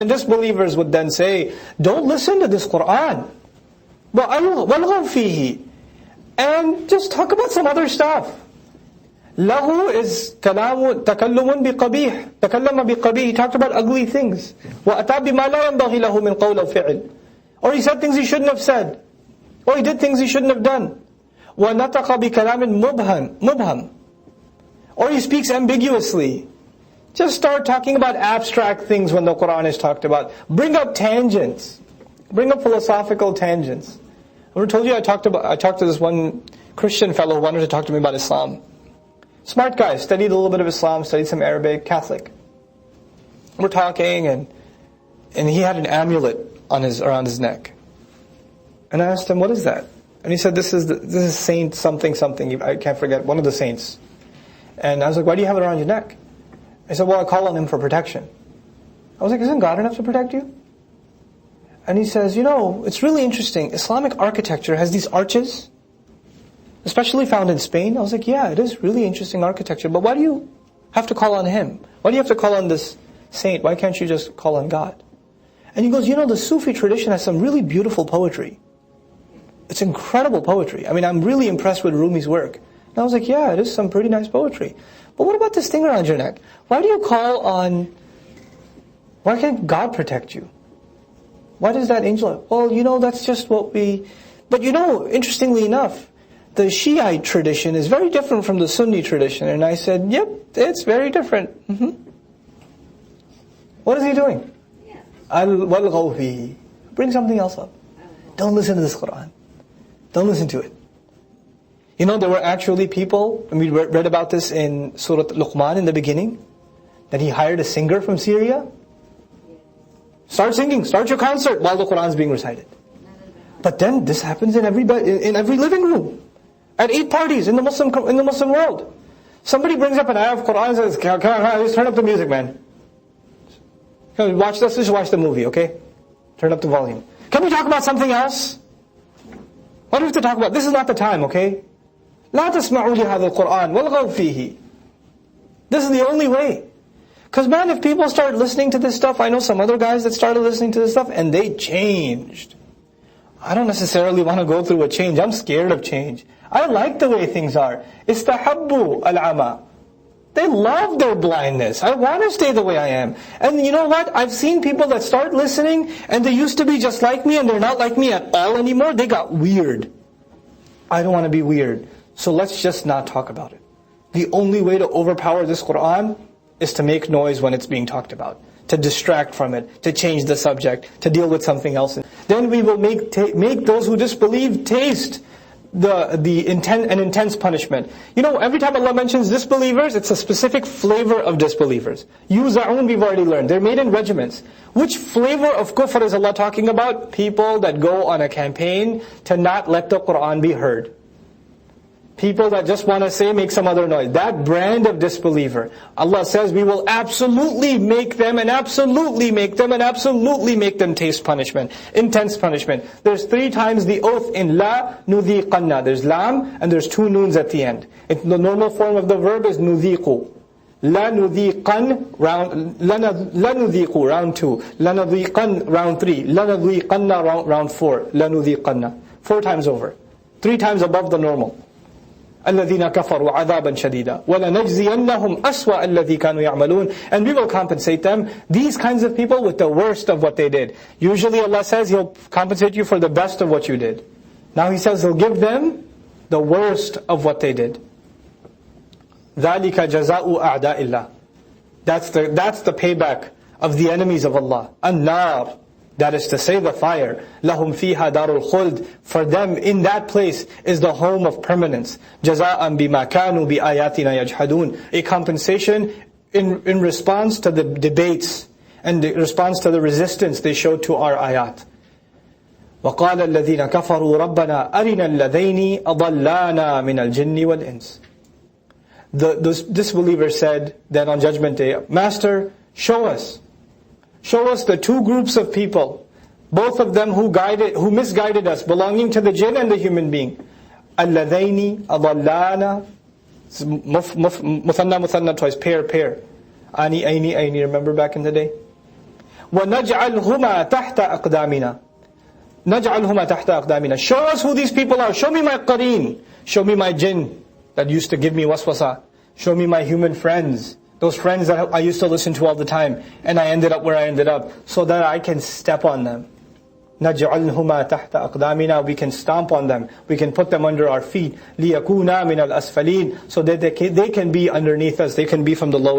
And disbelievers would then say, don't listen to this Qur'an. وَأَلْغَوْ فِيهِ. And just talk about some other stuff. Lahu is تكلم بقبيح. تكلم بقبيح. He talked about ugly things. وَأَتَى بِمَا لَا يَنْبَغِي لَهُ مِنْ قَوْلٍ وَفِعْلٍ. Or he said things he shouldn't have said. Or he did things he shouldn't have done. وَنَطَقَ بِكَلَامٍ مُبْهَمٍ. Or he speaks ambiguously. Just start talking about abstract things when the Qur'an is talked about. Bring up tangents. Bring up philosophical tangents. I told you I talked to this one Christian fellow who wanted to talk to me about Islam. Smart guy, studied a little bit of Islam, studied some Arabic, Catholic. We're talking and he had an amulet around his neck. And I asked him, what is that? And he said, this is Saint something, I can't forget, one of the saints. And I was like, why do you have it around your neck? He said, well, I call on him for protection. I was like, isn't God enough to protect you? And he says, it's really interesting. Islamic architecture has these arches, especially found in Spain. I was like, yeah, it is really interesting architecture. But why do you have to call on him? Why do you have to call on this saint? Why can't you just call on God? And he goes, the Sufi tradition has some really beautiful poetry. It's incredible poetry. I mean, I'm really impressed with Rumi's work. And I was like, yeah, it is some pretty nice poetry. But what about this thing around your neck? Why can't God protect you? Why does that angel? Well, that's just what we... But interestingly enough, the Shiite tradition is very different from the Sunni tradition. And I said, yep, it's very different. What is he doing? Al-Walghaw fihi. Bring something else up. Don't listen to this Qur'an. Don't listen to it. There were actually people, and we read about this in Surah Luqman in the beginning, that he hired a singer from Syria. Start singing, start your concert while the Qur'an is being recited. But then this happens in every living room, at 8 parties in the Muslim world. Somebody brings up an ayah of Qur'an and says, come on, let's turn up the music, man. Let's just watch the movie, okay? Turn up the volume. Can we talk about something else? What do we have to talk about? This is not the time, okay? لا تسمعوا لهذا القرآن والغوا فيه. This is the only way. Because man, if people start listening to this stuff, I know some other guys that started listening to this stuff and they changed. I don't necessarily want to go through a change. I'm scared of change. I like the way things are. Istahabbu al-ama. They love their blindness. I want to stay the way I am. And you know what? I've seen people that start listening and they used to be just like me and they're not like me at all anymore. They got weird. I don't want to be weird. So let's just not talk about it. The only way to overpower this Qur'an is to make noise when it's being talked about, to distract from it, to change the subject, to deal with something else. Then we will make those who disbelieve taste an intense punishment. Every time Allah mentions disbelievers, it's a specific flavor of disbelievers. Yuza'un, we've already learned. They're made in regiments. Which flavor of kufr is Allah talking about? People that go on a campaign to not let the Qur'an be heard. People that just want to make some other noise. That brand of disbeliever. Allah says we will absolutely make them and absolutely make them and absolutely make them taste punishment. Intense punishment. There's 3 times the oath in la nudhiqanna. There's lam and there's 2 noons at the end. The normal form of the verb is nudhiqu. La nudhiqan round 2. La nudhiqan round 3. La nudhiqanna round 4. La nudhiqanna. 4 times over. 3 times above the normal. الَّذِينَ كَفَرُوا عَذَابًا شَدِيدًا وَلَنَجْزِيَنَّهُمْ أَسْوَأَ الَّذِي كَانُوا يَعْمَلُونَ. And we will compensate them, these kinds of people, with the worst of what they did. Usually Allah says He'll compensate you for the best of what you did. Now He says He'll give them the worst of what they did. ذَلِكَ جَزَاءُ أَعْدَاءِ اللَّهِ. That's the payback of the enemies of Allah. النَّارِ. That is to say, the fire. لَهُمْ فِيهَا دَارُ الْخُلْدِ. For them, in that place, is the home of permanence. جَزَاءً بِمَا كَانُوا بِآيَاتِنَا يَجْحَدُونَ. A compensation in response to the debates and the response to the resistance they showed to our ayat. وَقَالَ الَّذِينَ كَفَرُوا رَبَّنَا أَرِنَا الَّذَيْنِ أَضَلَّانَا مِنَ الْجِنِّ وَالْإِنسِ. The disbeliever said that on Judgment Day, Master, show us the 2 groups of people, both of them who misguided us, belonging to the jinn and the human being. الَّذَيْنِ أَضَلَّانَا. Muthanna twice, pair. Ani, aini, remember back in the day? وَنَجْعَلْهُمَا تَحْتَ أَقْدَامِنَا. نَجْعَلْهُمَا تَحْتَ أَقْدَامِنَا. Show us who these people are. Show me my qareen. Show me my jinn that used to give me waswasa. Show me my human friends. Those friends that I used to listen to all the time. And I ended up where I ended up. So that I can step on them. نَجْعَلْهُمَا تَحْتَ أَقْدَامِنَا. We can stomp on them. We can put them under our feet. لِيَكُونَا مِنَ الْأَسْفَلِينَ. So that they can be underneath us. They can be from the lowest.